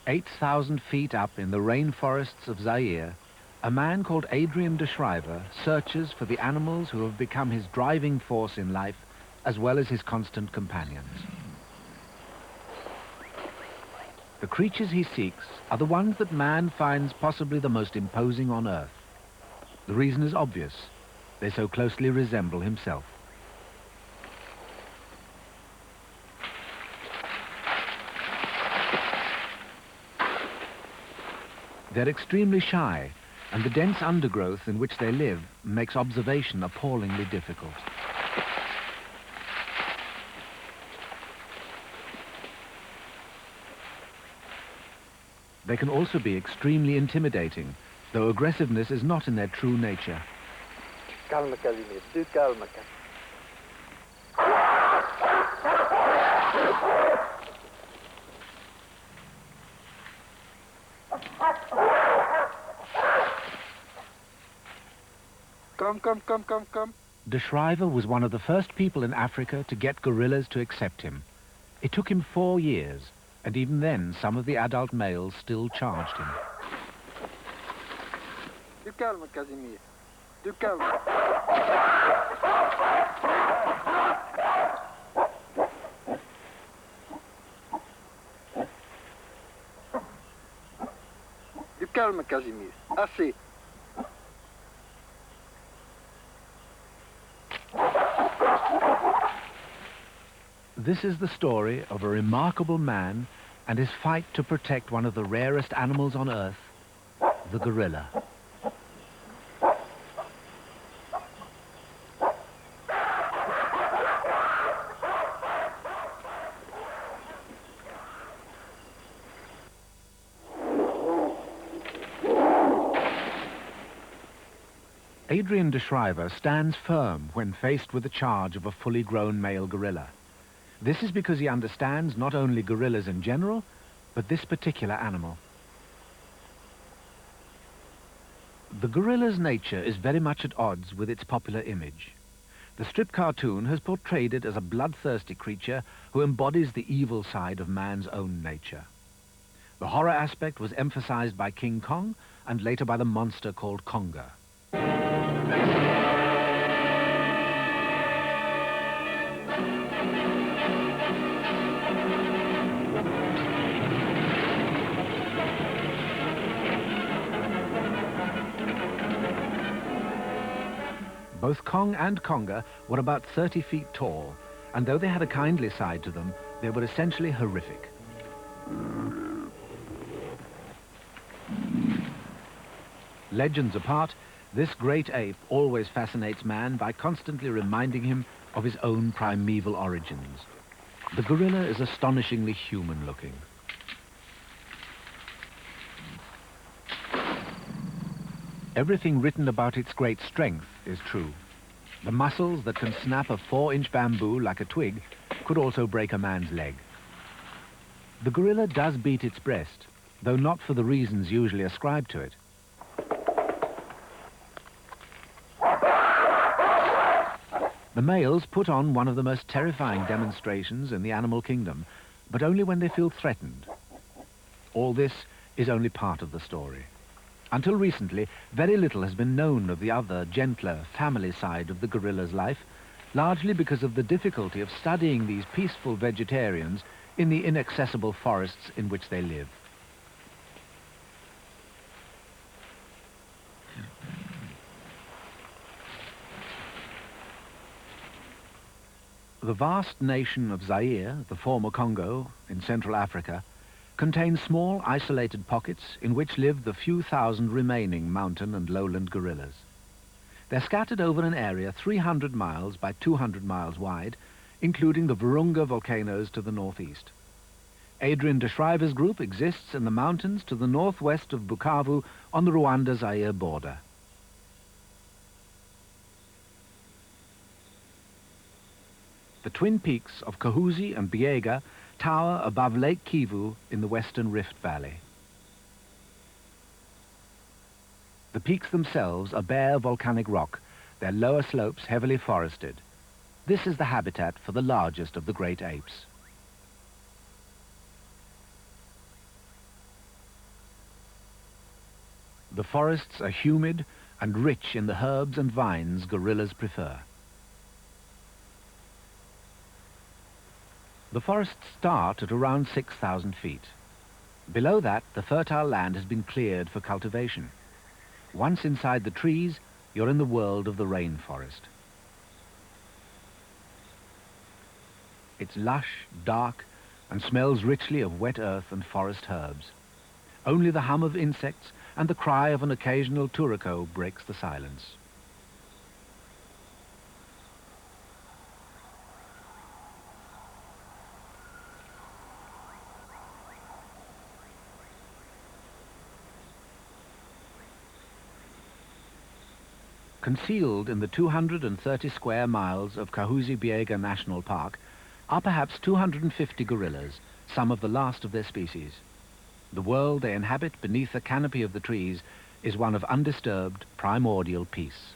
8,000 feet up in the rainforests of Zaire, a man called Adrian de Schrijver searches for the animals who have become his driving force in life, as well as his constant companions. The creatures he seeks are the ones that man finds possibly the most imposing on Earth. The reason is obvious. They so closely resemble himself. They're extremely shy, and the dense undergrowth in which they live makes observation appallingly difficult. They can also be extremely intimidating, though aggressiveness is not in their true nature. Calme, Casimir. Du calme, Casimir. Come. De Schrijver was one of the first people in Africa to get gorillas to accept him. It took him 4 years, and even then some of the adult males still charged him. Du calme, Casimir. Du calme. Du calme, Casimir. Assez. This is the story of a remarkable man and his fight to protect one of the rarest animals on Earth, the gorilla. Adrian de Schrijver stands firm when faced with the charge of a fully grown male gorilla. This is because he understands not only gorillas in general, but this particular animal. The gorilla's nature is very much at odds with its popular image. The strip cartoon has portrayed it as a bloodthirsty creature who embodies the evil side of man's own nature. The horror aspect was emphasized by King Kong and later by the monster called Conga. Both Kong and Conga were about 30 feet tall, and though they had a kindly side to them, they were essentially horrific. Legends apart, this great ape always fascinates man by constantly reminding him of his own primeval origins. The gorilla is astonishingly human-looking. Everything written about its great strength is true. The muscles that can snap a 4-inch bamboo like a twig could also break a man's leg. The gorilla does beat its breast, though not for the reasons usually ascribed to it. The males put on one of the most terrifying demonstrations in the animal kingdom, but only when they feel threatened. All this is only part of the story. Until recently, very little has been known of the other, gentler, family side of the gorilla's life, largely because of the difficulty of studying these peaceful vegetarians in the inaccessible forests in which they live. The vast nation of Zaire, the former Congo, in Central Africa, contains small, isolated pockets in which live the few thousand remaining mountain and lowland gorillas. They're scattered over an area 300 miles by 200 miles wide, including the Virunga volcanoes to the northeast. Adrian de Schrijver's group exists in the mountains to the northwest of Bukavu on the Rwanda-Zaire border. The twin peaks of Kahuzi and Biega tower above Lake Kivu in the western Rift Valley. The peaks themselves are bare volcanic rock, their lower slopes heavily forested. This is the habitat for the largest of the great apes. The forests are humid and rich in the herbs and vines gorillas prefer. The forests start at around 6,000 feet. Below that, the fertile land has been cleared for cultivation. Once inside the trees, you're in the world of the rainforest. It's lush, dark, and smells richly of wet earth and forest herbs. Only the hum of insects and the cry of an occasional turaco breaks the silence. Concealed in the 230 square miles of Kahuzi-Biega National Park are perhaps 250 gorillas, some of the last of their species. The world they inhabit beneath the canopy of the trees is one of undisturbed, primordial peace.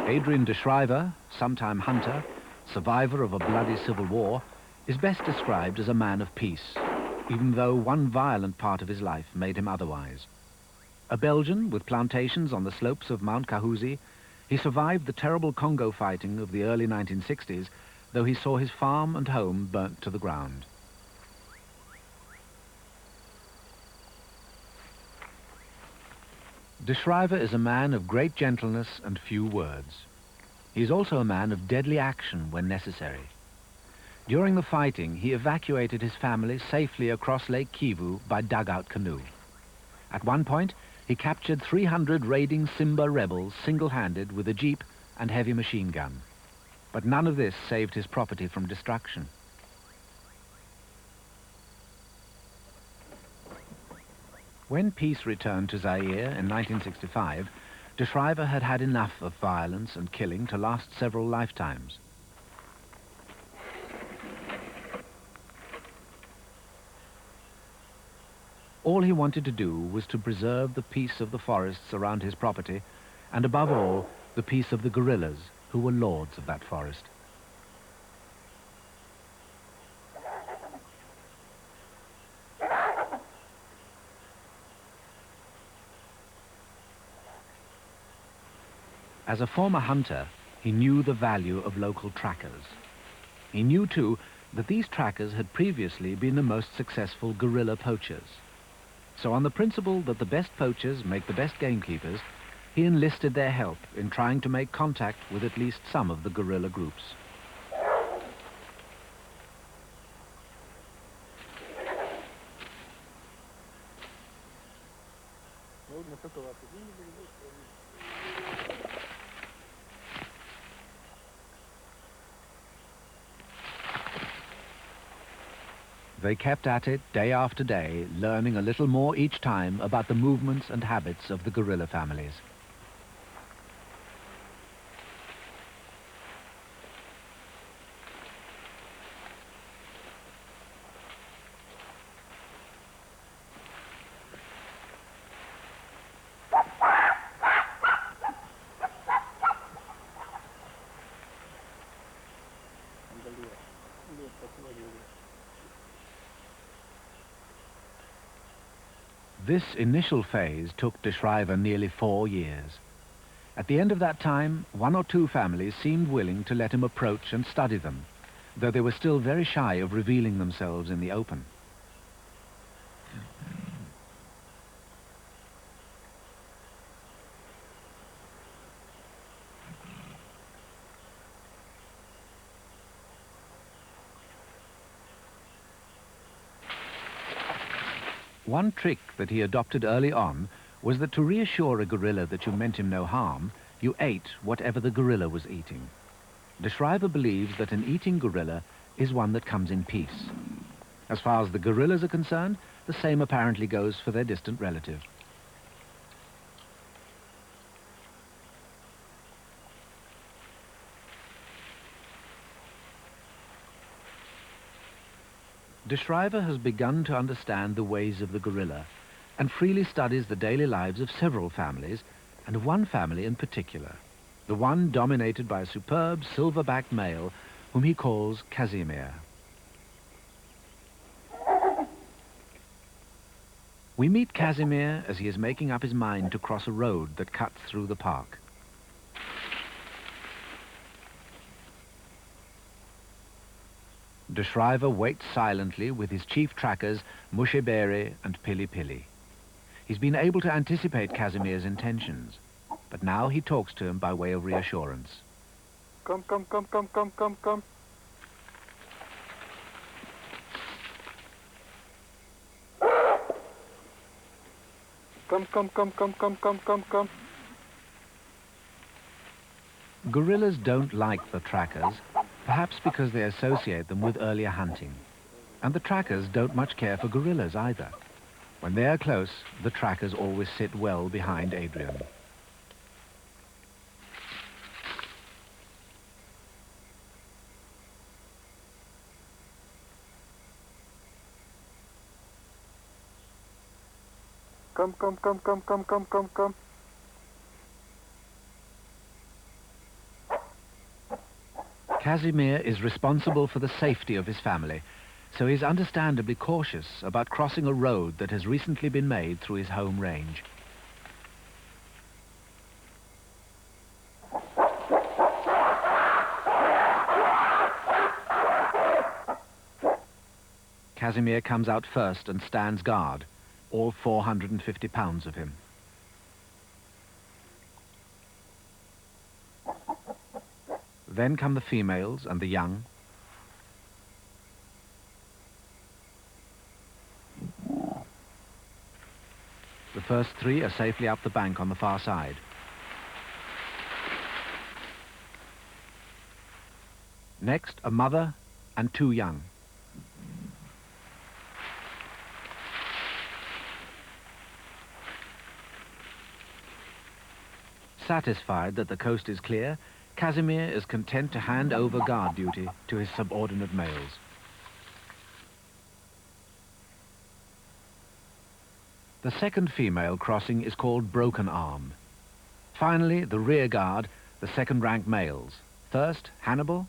Adrian de Schrijver, sometime hunter, survivor of a bloody civil war, is best described as a man of peace, even though one violent part of his life made him otherwise. A Belgian with plantations on the slopes of Mount Kahuzi, he survived the terrible Congo fighting of the early 1960s, though he saw his farm and home burnt to the ground. De Schrijver is a man of great gentleness and few words. He is also a man of deadly action when necessary. During the fighting, he evacuated his family safely across Lake Kivu by dugout canoe. At one point, he captured 300 raiding Simba rebels single-handed with a jeep and heavy machine gun. But none of this saved his property from destruction. When peace returned to Zaire in 1965, de Schrijver had had enough of violence and killing to last several lifetimes. All he wanted to do was to preserve the peace of the forests around his property, and above all, the peace of the gorillas, who were lords of that forest. As a former hunter, he knew the value of local trackers. He knew, too, that these trackers had previously been the most successful guerrilla poachers. So on the principle that the best poachers make the best gamekeepers, he enlisted their help in trying to make contact with at least some of the guerrilla groups. They kept at it day after day, learning a little more each time about the movements and habits of the guerrilla families. This initial phase took de Schrijver nearly 4 years. At the end of that time, 1 or 2 families seemed willing to let him approach and study them, though they were still very shy of revealing themselves in the open. One trick that he adopted early on was that to reassure a gorilla that you meant him no harm, you ate whatever the gorilla was eating. De Schrijver believes that an eating gorilla is one that comes in peace. As far as the gorillas are concerned, the same apparently goes for their distant relative. De Schrijver has begun to understand the ways of the gorilla and freely studies the daily lives of several families and of one family in particular. the one dominated by a superb silver-backed male whom he calls Casimir. We meet Casimir as he is making up his mind to cross a road that cuts through the park. De Schrijver waits silently with his chief trackers, Mushebere and Pili Pili. He's been able to anticipate Casimir's intentions, but now he talks to him by way of reassurance. Come, come, come, come, come, come, come. Come, come, come, come, come, come, come, come. Gorillas don't like the trackers, perhaps because they associate them with earlier hunting. And the trackers don't much care for gorillas either. When they are close, the trackers always sit well behind Adrian. Come, come, come, come, come, come, come, come. Casimir is responsible for the safety of his family, so he's understandably cautious about crossing a road that has recently been made through his home range. Casimir comes out first and stands guard, all 450 pounds of him. Then come the females and the young. The first three are safely up the bank on the far side. Next, a mother and two young. Satisfied that the coast is clear, Casimir is content to hand over guard duty to his subordinate males. The second female crossing is called Broken Arm. Finally, the rear guard, the second-rank males. First, Hannibal.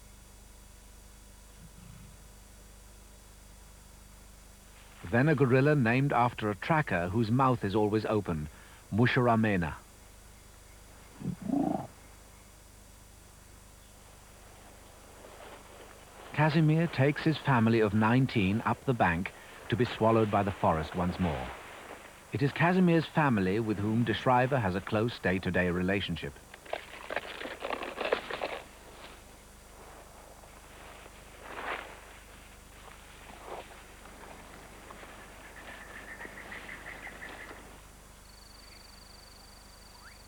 Then a gorilla named after a tracker whose mouth is always open, Musharamena. Casimir takes his family of 19 up the bank to be swallowed by the forest once more. It is Casimir's family with whom de Schrijver has a close day-to-day relationship.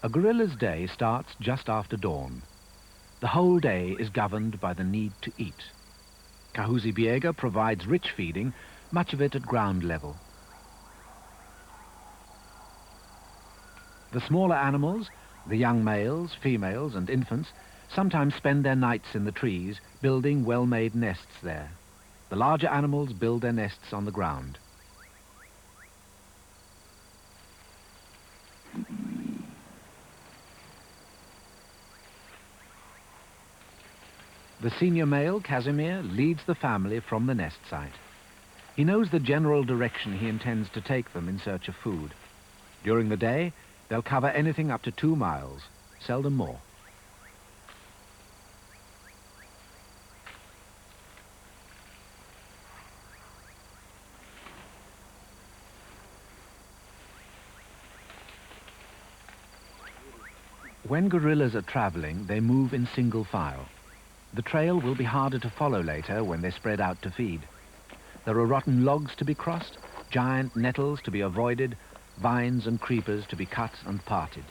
A gorilla's day starts just after dawn. The whole day is governed by the need to eat. Kahuzi Biega provides rich feeding, much of it at ground level. The smaller animals, the young males, females and infants, sometimes spend their nights in the trees, building well-made nests there. The larger animals build their nests on the ground. The senior male, Casimir, leads the family from the nest site. He knows the general direction he intends to take them in search of food. During the day, they'll cover anything up to 2 miles, seldom more. When gorillas are traveling, they move in single file. The trail will be harder to follow later when they spread out to feed. There are rotten logs to be crossed, giant nettles to be avoided, vines and creepers to be cut and parted.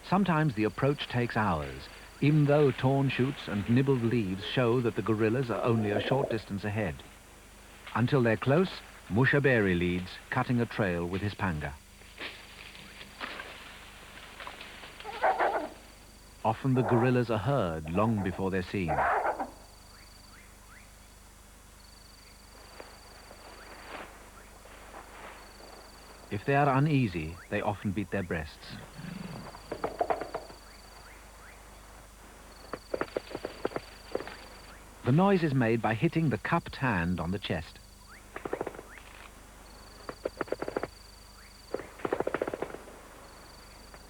Sometimes the approach takes hours, even though torn shoots and nibbled leaves show that the gorillas are only a short distance ahead. Until they're close, Mushaberi leads, cutting a trail with his panga. Often the gorillas are heard long before they're seen. If they are uneasy, they often beat their breasts. The noise is made by hitting the cupped hand on the chest.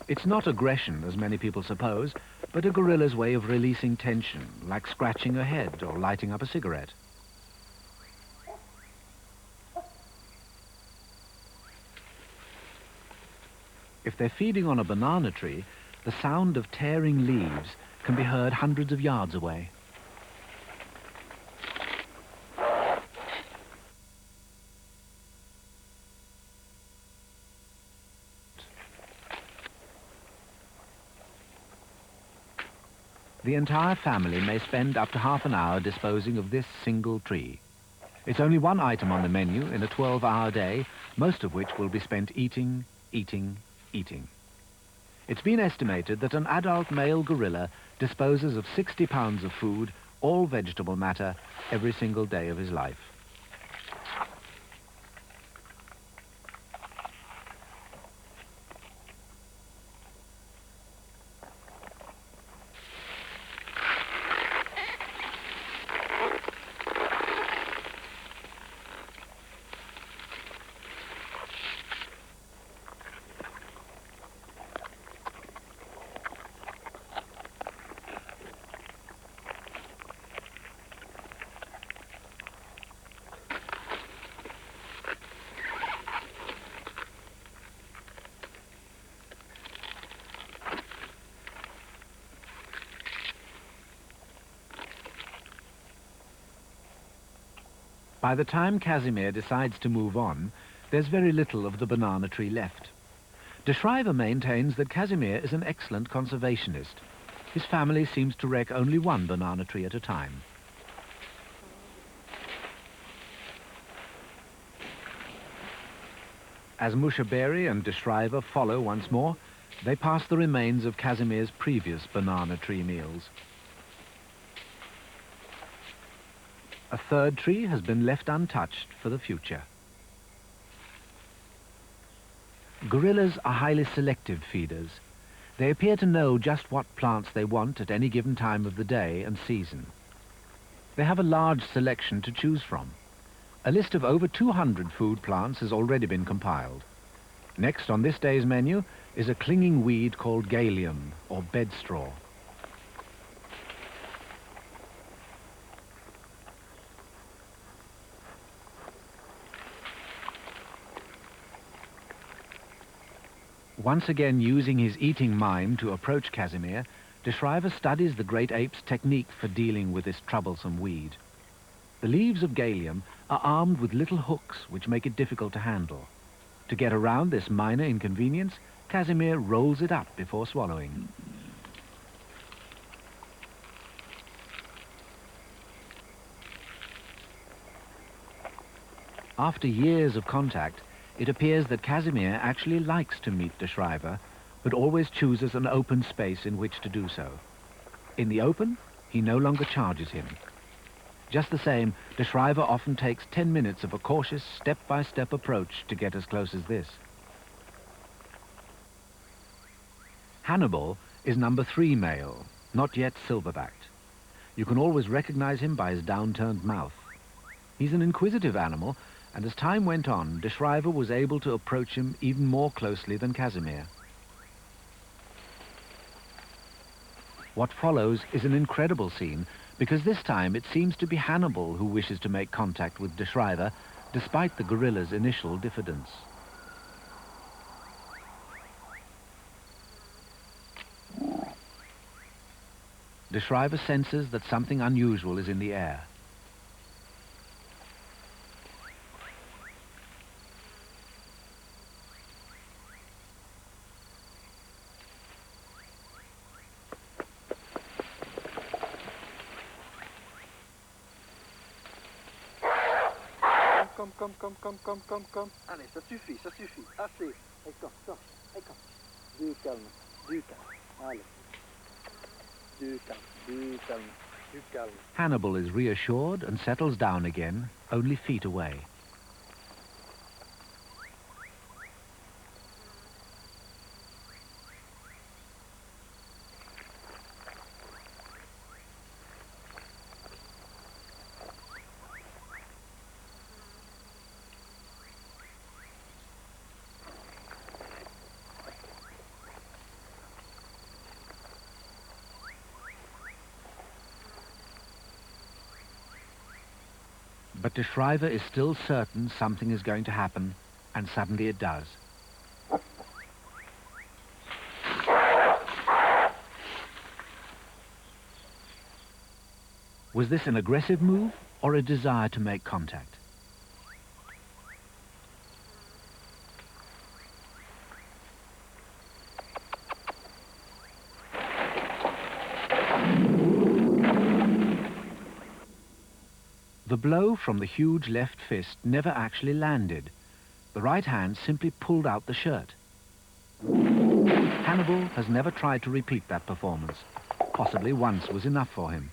It's not aggression, as many people suppose, but a gorilla's way of releasing tension, like scratching a head or lighting up a cigarette. If they're feeding on a banana tree, the sound of tearing leaves can be heard hundreds of yards away. The entire family may spend up to half an hour disposing of this single tree. It's only one item on the menu in a 12-hour day, most of which will be spent eating, eating, eating. It's been estimated that an adult male gorilla disposes of 60 pounds of food, all vegetable matter, every single day of his life. By the time Casimir decides to move on, there's very little of the banana tree left. De Schrijver maintains that Casimir is an excellent conservationist. His family seems to wreck only one banana tree at a time. As Mushaberi and De Schrijver follow once more, they pass the remains of Casimir's previous banana tree meals. A third tree has been left untouched for the future. Gorillas are highly selective feeders. They appear to know just what plants they want at any given time of the day and season. They have a large selection to choose from. A list of over 200 food plants has already been compiled. Next on this day's menu is a clinging weed called galium, or bedstraw. Once again using his eating mime to approach Casimir, De Schrijver studies the great ape's technique for dealing with this troublesome weed. The leaves of galium are armed with little hooks which make it difficult to handle. To get around this minor inconvenience, Casimir rolls it up before swallowing. After years of contact, it appears that Casimir actually likes to meet De Schrijver, but always chooses an open space in which to do so. In the open, he no longer charges him. Just the same, De Schrijver often takes 10 minutes of a cautious, step-by-step approach to get as close as this. Hannibal is number 3 male, not yet silverbacked. You can always recognize him by his downturned mouth. He's an inquisitive animal, and as time went on, De Schrijver was able to approach him even more closely than Casimir. What follows is an incredible scene, because this time it seems to be Hannibal who wishes to make contact with De Schrijver, despite the gorilla's initial diffidence. De Schrijver senses that something unusual is in the air. Come. Allez, ça suffit. Assez. Allez, come. Du calme. Allez. Du calme. Hannibal is reassured and settles down again, only feet away. But de Schrijver is still certain something is going to happen, and suddenly it does. Was this an aggressive move or a desire to make contact? The blow from the huge left fist never actually landed. The right hand simply pulled out the shirt. Hannibal has never tried to repeat that performance. Possibly once was enough for him.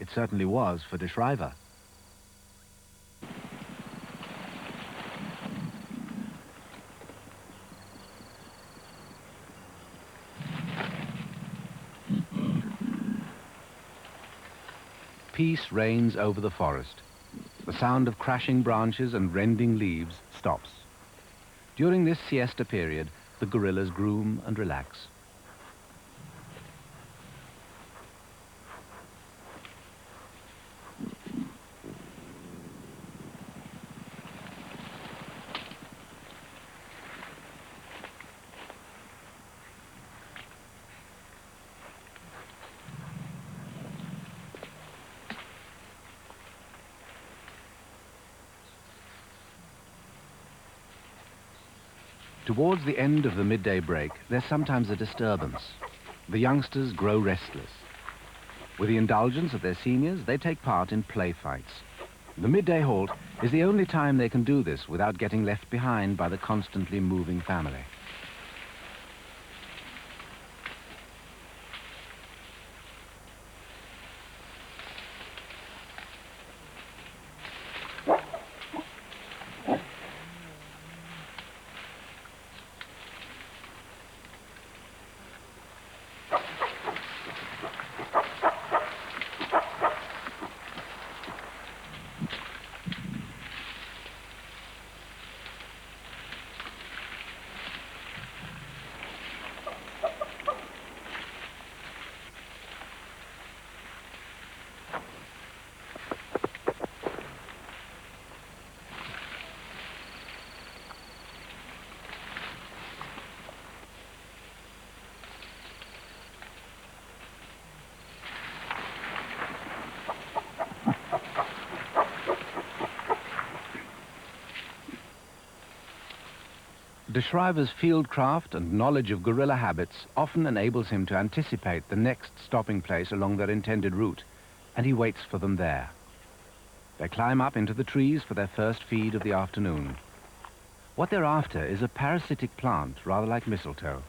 It certainly was for de Schrijver. Peace reigns over the forest. The sound of crashing branches and rending leaves stops. During this siesta period, the gorillas groom and relax. Towards the end of the midday break, there's sometimes a disturbance. The youngsters grow restless. With the indulgence of their seniors, they take part in play fights. The midday halt is the only time they can do this without getting left behind by the constantly moving family. De Schrijver's fieldcraft and knowledge of guerrilla habits often enables him to anticipate the next stopping place along their intended route, and he waits for them there. They climb up into the trees for their first feed of the afternoon. What they're after is a parasitic plant, rather like mistletoe.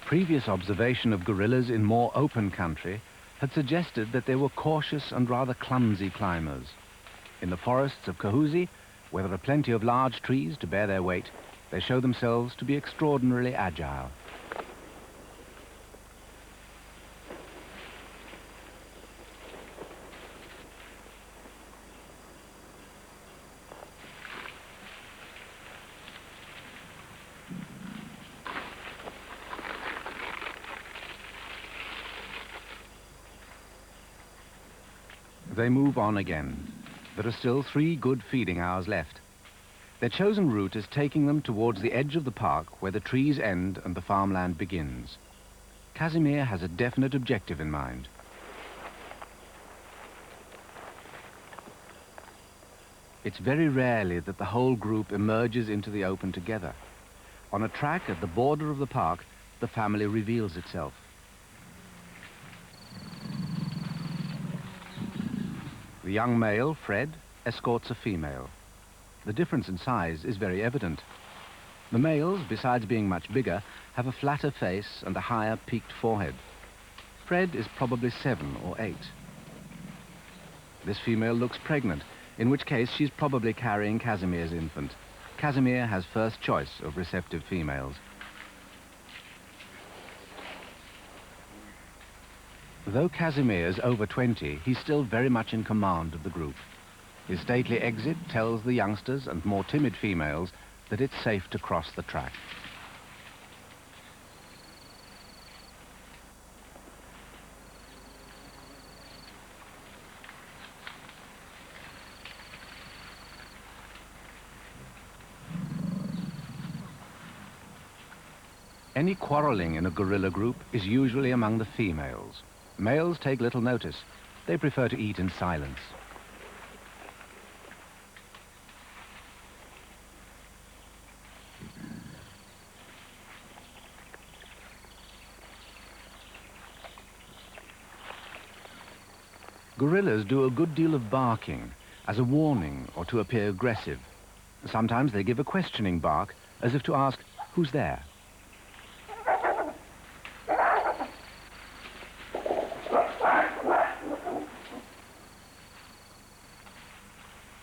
Previous observation of gorillas in more open country had suggested that they were cautious and rather clumsy climbers. In the forests of Kahuzi, where there are plenty of large trees to bear their weight, they show themselves to be extraordinarily agile. They move on again. There are still 3 good feeding hours left. Their chosen route is taking them towards the edge of the park where the trees end and the farmland begins. Casimir has a definite objective in mind. It's very rarely that the whole group emerges into the open together. On a track at the border of the park, the family reveals itself. The young male, Fred, escorts a female. The difference in size is very evident. The males, besides being much bigger, have a flatter face and a higher peaked forehead. Fred is probably 7 or 8. This female looks pregnant, in which case she's probably carrying Casimir's infant. Casimir has first choice of receptive females. Though Casimir's over 20, he's still very much in command of the group. His stately exit tells the youngsters and more timid females that it's safe to cross the track. Any quarreling in a gorilla group is usually among the females. Males take little notice. They prefer to eat in silence. Gorillas do a good deal of barking as a warning or to appear aggressive. Sometimes they give a questioning bark as if to ask, "Who's there?"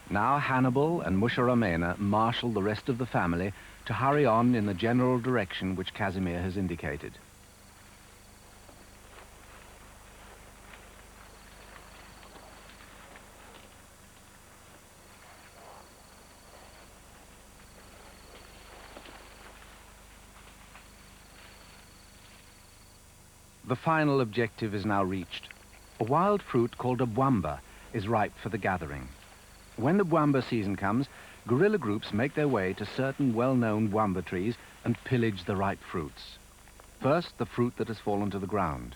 Now Hannibal and Musharamena marshal the rest of the family to hurry on in the general direction which Casimir has indicated. The final objective is now reached. A wild fruit called a bwamba is ripe for the gathering. When the bwamba season comes, gorilla groups make their way to certain well-known bwamba trees and pillage the ripe fruits. First, the fruit that has fallen to the ground.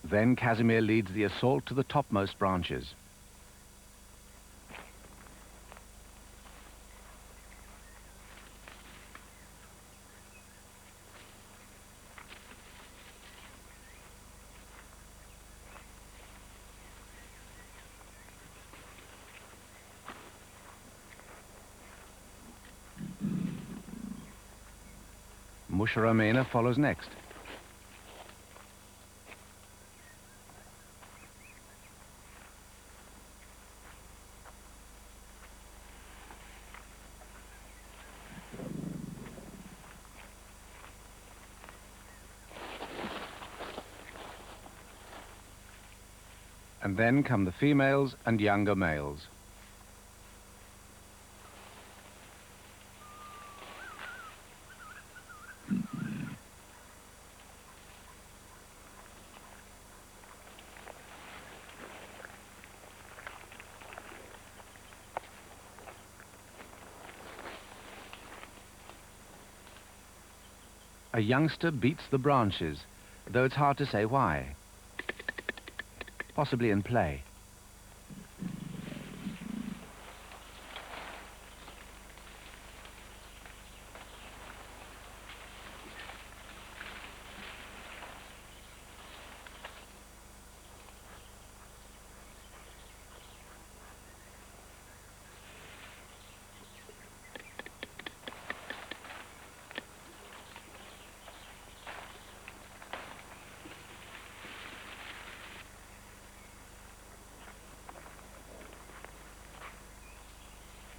Then Casimir leads the assault to the topmost branches. Musharamena follows next. And then come the females and younger males. A youngster beats the branches, though it's hard to say why. Possibly in play.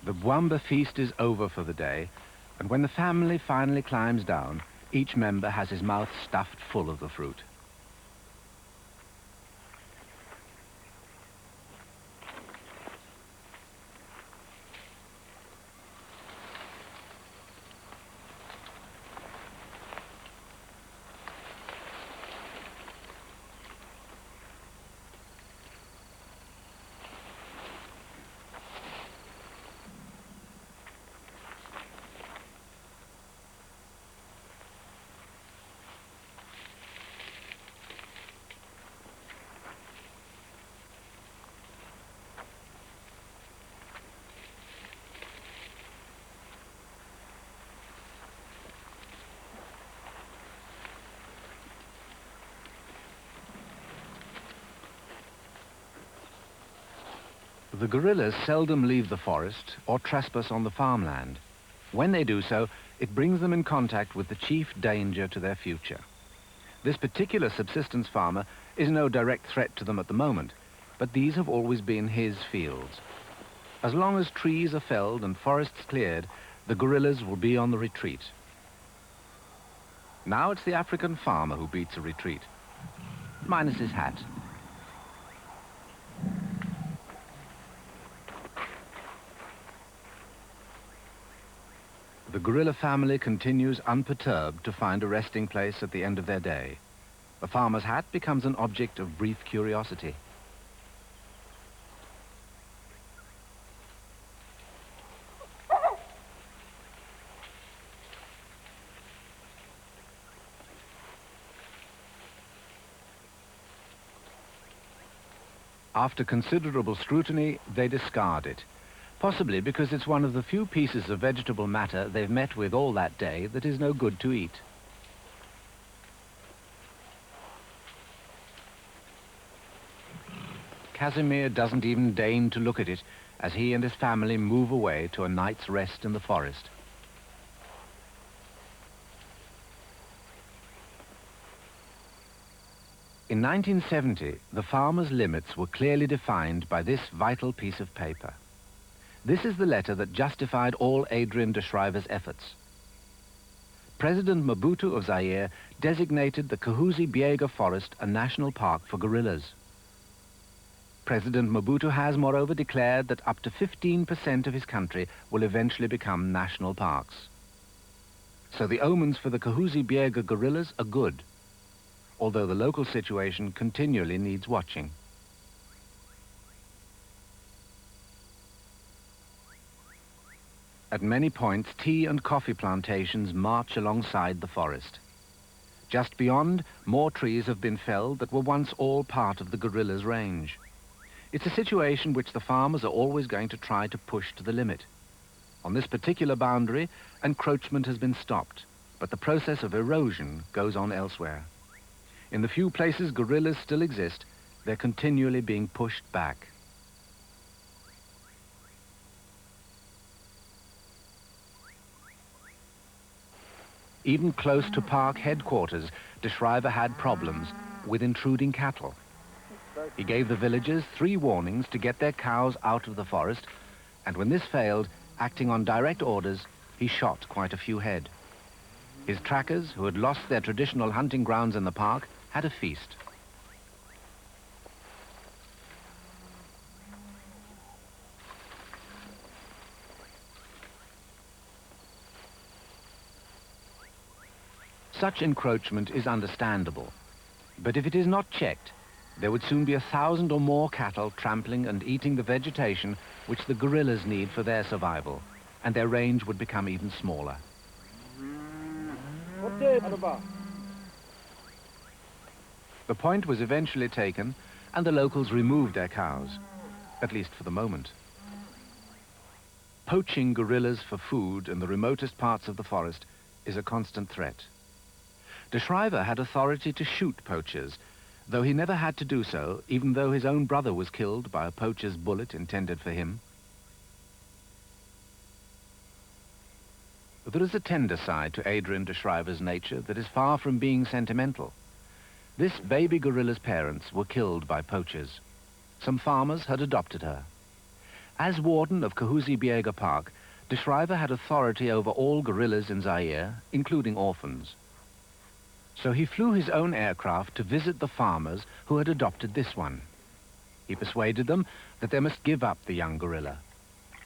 The bwamba feast is over for the day, and when the family finally climbs down, each member has his mouth stuffed full of the fruit. The gorillas seldom leave the forest or trespass on the farmland. When they do so, it brings them in contact with the chief danger to their future. This particular subsistence farmer is no direct threat to them at the moment, but these have always been his fields. As long as trees are felled and forests cleared, the gorillas will be on the retreat. Now it's the African farmer who beats a retreat, minus his hat. The gorilla family continues unperturbed to find a resting place at the end of their day. The farmer's hat becomes an object of brief curiosity. After considerable scrutiny, they discard it, possibly because it's one of the few pieces of vegetable matter they've met with all that day that is no good to eat. Casimir doesn't even deign to look at it as he and his family move away to a night's rest in the forest. In 1970, the farmer's limits were clearly defined by this vital piece of paper. This is the letter that justified all Adrian de Schrijver's efforts. President Mobutu of Zaire designated the Kahuzi-Biega forest a national park for gorillas. President Mobutu has, moreover, declared that up to 15% of his country will eventually become national parks. So the omens for the Kahuzi-Biega gorillas are good, although the local situation continually needs watching. At many points, tea and coffee plantations march alongside the forest. Just beyond, more trees have been felled that were once all part of the gorillas' range. It's a situation which the farmers are always going to try to push to the limit. On this particular boundary, encroachment has been stopped, but the process of erosion goes on elsewhere. In the few places gorillas still exist, they're continually being pushed back. Even close to park headquarters, de Schrijver had problems with intruding cattle. He gave the villagers 3 warnings to get their cows out of the forest, and when this failed, acting on direct orders, he shot quite a few head. His trackers, who had lost their traditional hunting grounds in the park, had a feast. Such encroachment is understandable, but if it is not checked, there would soon be 1,000 or more cattle trampling and eating the vegetation which the gorillas need for their survival, and their range would become even smaller. The point was eventually taken, and the locals removed their cows, at least for the moment. Poaching gorillas for food in the remotest parts of the forest is a constant threat. De Schrijver had authority to shoot poachers, though he never had to do so, even though his own brother was killed by a poacher's bullet intended for him. There is a tender side to Adrian de Schrijver's nature that is far from being sentimental. This baby gorilla's parents were killed by poachers. Some farmers had adopted her. As warden of Kahuzi-Biega Park, de Schrijver had authority over all gorillas in Zaire, including orphans. So he flew his own aircraft to visit the farmers who had adopted this one. He persuaded them that they must give up the young gorilla.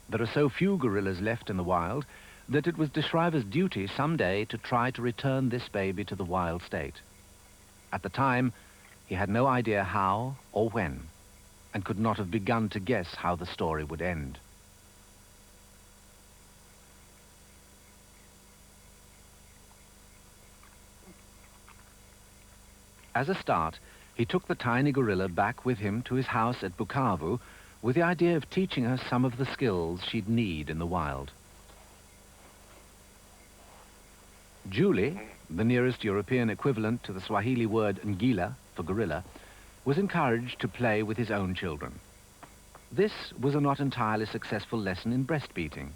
There are so few gorillas left in the wild that it was de Schrijver's duty someday to try to return this baby to the wild state. At the time, he had no idea how or when, and could not have begun to guess how the story would end. As a start, he took the tiny gorilla back with him to his house at Bukavu with the idea of teaching her some of the skills she'd need in the wild. Julie, the nearest European equivalent to the Swahili word ngila for gorilla, was encouraged to play with his own children. This was a not entirely successful lesson in breastbeating.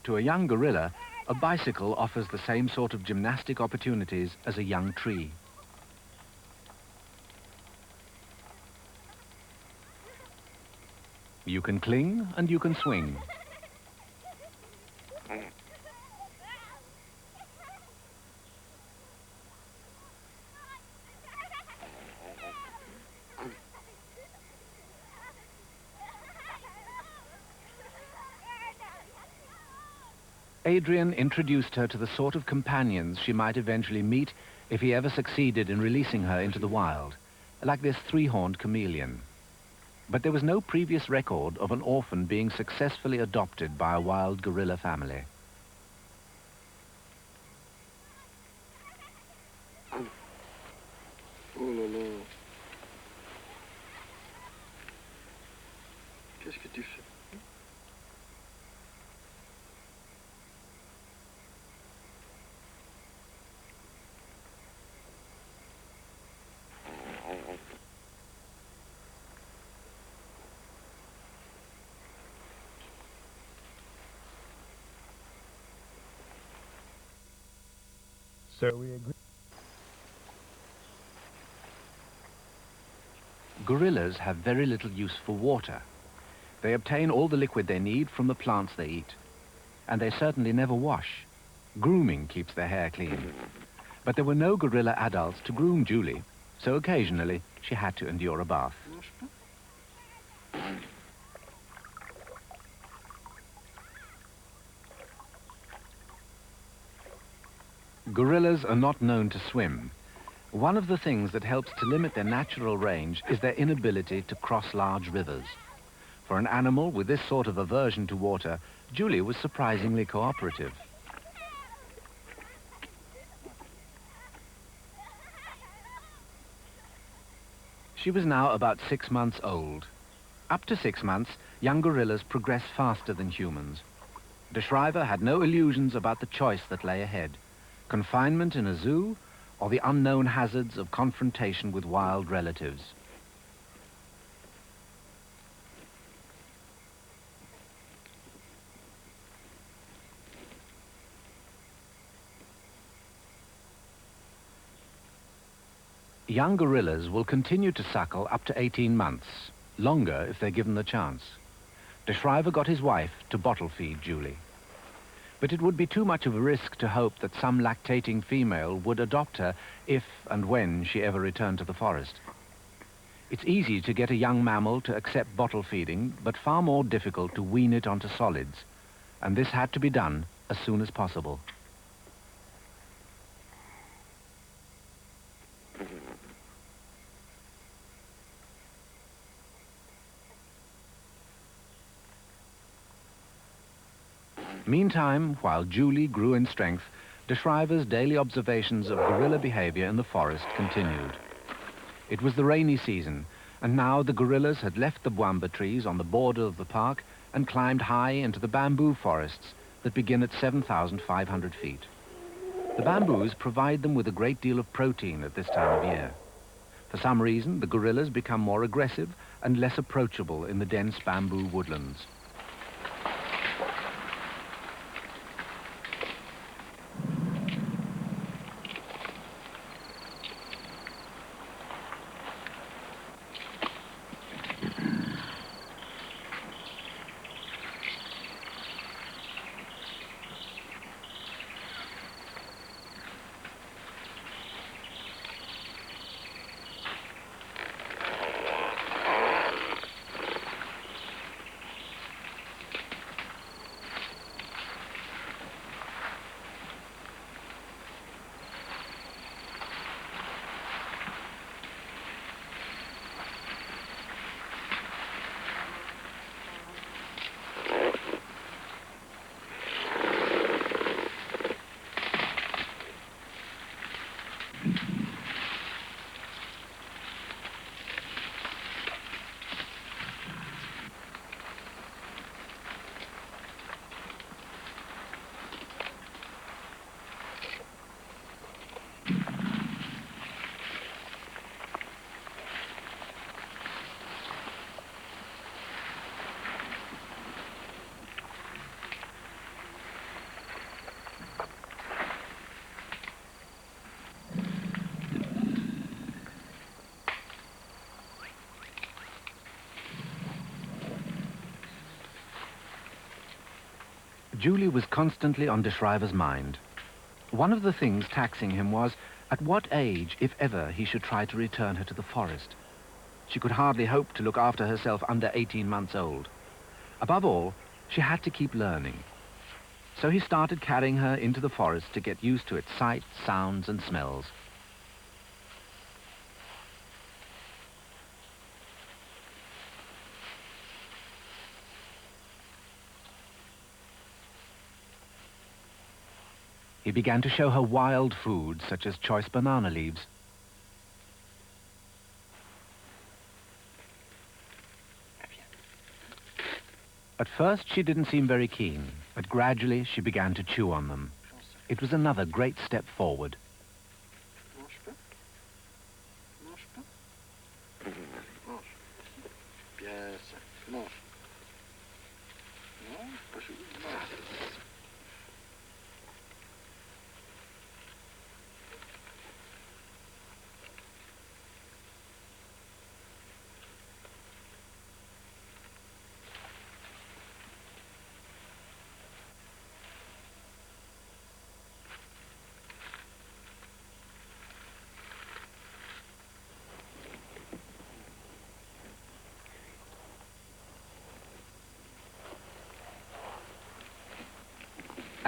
To a young gorilla, a bicycle offers the same sort of gymnastic opportunities as a young tree. You can cling and you can swing. Adrian introduced her to the sort of companions she might eventually meet if he ever succeeded in releasing her into the wild, like this three-horned chameleon. But there was no previous record of an orphan being successfully adopted by a wild gorilla family. Oh là là. Qu'est-ce que tu fais? So we agree. Gorillas have very little use for water. They obtain all the liquid they need from the plants they eat. And they certainly never wash. Grooming keeps their hair clean. But there were no gorilla adults to groom Julie, so occasionally she had to endure a bath. Gorillas are not known to swim. One of the things that helps to limit their natural range is their inability to cross large rivers. For an animal with this sort of aversion to water, Julie was surprisingly cooperative. She was now about 6 months old. Up to 6 months, young gorillas progress faster than humans. De Schrijver had no illusions about the choice that lay ahead: confinement in a zoo or the unknown hazards of confrontation with wild relatives. Young gorillas will continue to suckle up to 18 months, longer if they're given the chance. De Schrijver got his wife to bottle feed Julie. But it would be too much of a risk to hope that some lactating female would adopt her if and when she ever returned to the forest. It's easy to get a young mammal to accept bottle feeding, but far more difficult to wean it onto solids, and this had to be done as soon as possible. Meantime, while Julie grew in strength, De Schrijver's daily observations of gorilla behavior in the forest continued. It was the rainy season, and now the gorillas had left the bwamba trees on the border of the park and climbed high into the bamboo forests that begin at 7,500 feet. The bamboos provide them with a great deal of protein at this time of year. For some reason, the gorillas become more aggressive and less approachable in the dense bamboo woodlands. Julie was constantly on de Schrijver's mind. One of the things taxing him was at what age, if ever, he should try to return her to the forest. She could hardly hope to look after herself under 18 months old. Above all, she had to keep learning. So he started carrying her into the forest to get used to its sights, sounds, and smells. He began to show her wild foods, such as choice banana leaves. At first, she didn't seem very keen, but gradually she began to chew on them. It was another great step forward.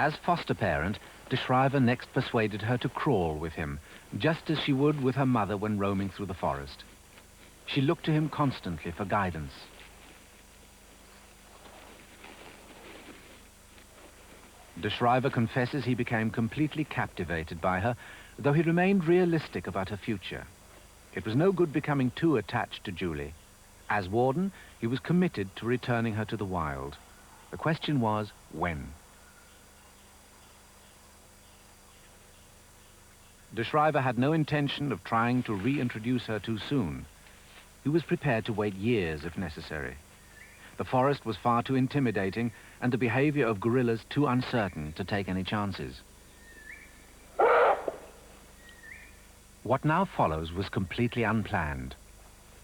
As foster parent, de Schrijver next persuaded her to crawl with him, just as she would with her mother when roaming through the forest. She looked to him constantly for guidance. De Schrijver confesses he became completely captivated by her, though he remained realistic about her future. It was no good becoming too attached to Julie. As warden, he was committed to returning her to the wild. The question was, when? De Schrijver had no intention of trying to reintroduce her too soon. He was prepared to wait years if necessary. The forest was far too intimidating and the behavior of gorillas too uncertain to take any chances. What now follows was completely unplanned.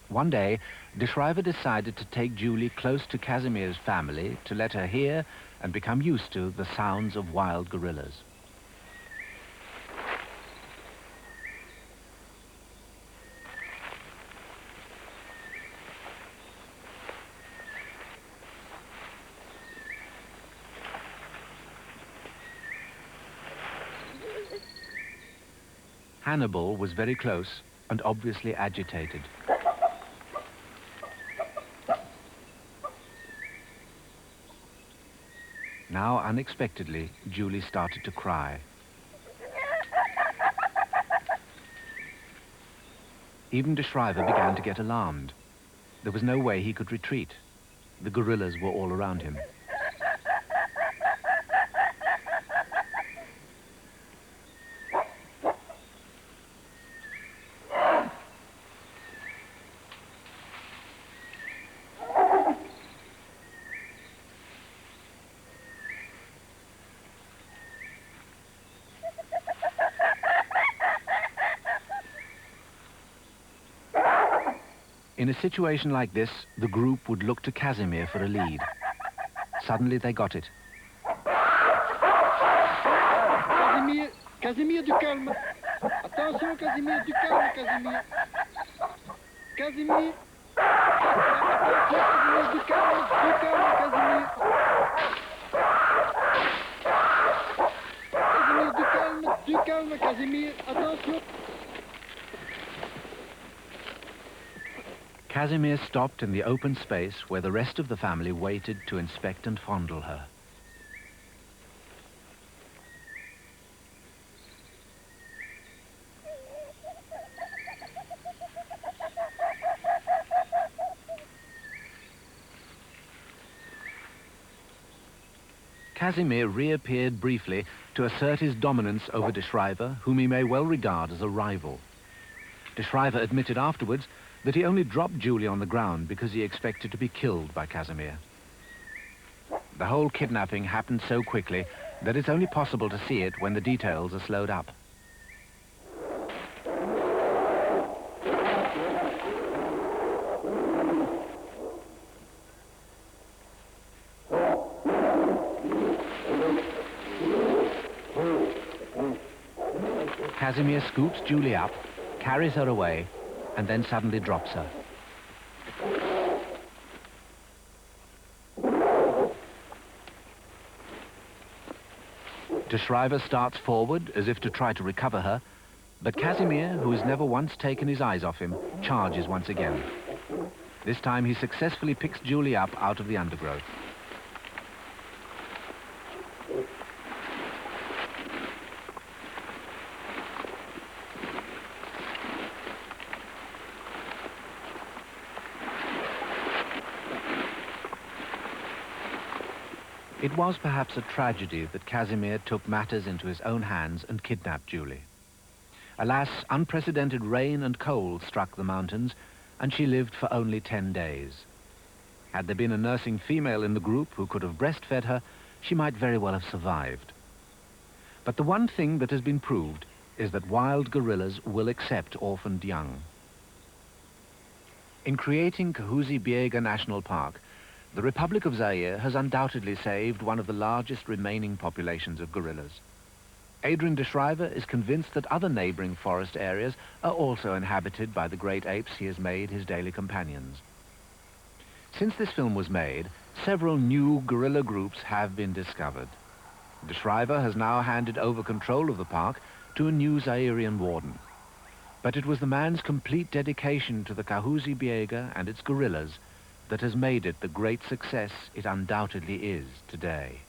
One day, de Schrijver decided to take Julie close to Casimir's family to let her hear and become used to the sounds of wild gorillas. Hannibal was very close and obviously agitated. Now, unexpectedly, Julie started to cry. Even de Schrijver began to get alarmed. There was no way he could retreat. The gorillas were all around him. In a situation like this, the group would look to Casimir for a lead. Suddenly they got it. Casimir, Casimir, du calme. Attention, Casimir, du calme, Casimir. Casimir. Attention, Casimir, du calme, Casimir. Casimir, du calme, Casimir, attention. Casimir stopped in the open space where the rest of the family waited to inspect and fondle her. Casimir reappeared briefly to assert his dominance over de Schrijver, whom he may well regard as a rival. De Schrijver admitted afterwards that he only dropped Julie on the ground because he expected to be killed by Casimir. The whole kidnapping happened so quickly that it's only possible to see it when the details are slowed up. Casimir scoops Julie up, carries her away, and then suddenly drops her. De Schrijver starts forward as if to try to recover her, but Casimir, who has never once taken his eyes off him, charges once again. This time he successfully picks Julie up out of the undergrowth. It was perhaps a tragedy that Casimir took matters into his own hands and kidnapped Julie. Alas, unprecedented rain and cold struck the mountains, and she lived for only 10 days. Had there been a nursing female in the group who could have breastfed her, she might very well have survived. But the one thing that has been proved is that wild gorillas will accept orphaned young. In creating Kahuzi Biega National Park, the Republic of Zaire has undoubtedly saved one of the largest remaining populations of gorillas. Adrian de Schrijver is convinced that other neighboring forest areas are also inhabited by the great apes he has made his daily companions. Since this film was made, several new gorilla groups have been discovered. De Schrijver has now handed over control of the park to a new Zairean warden. But it was the man's complete dedication to the Kahuzi Biega and its gorillas that has made it the great success it undoubtedly is today.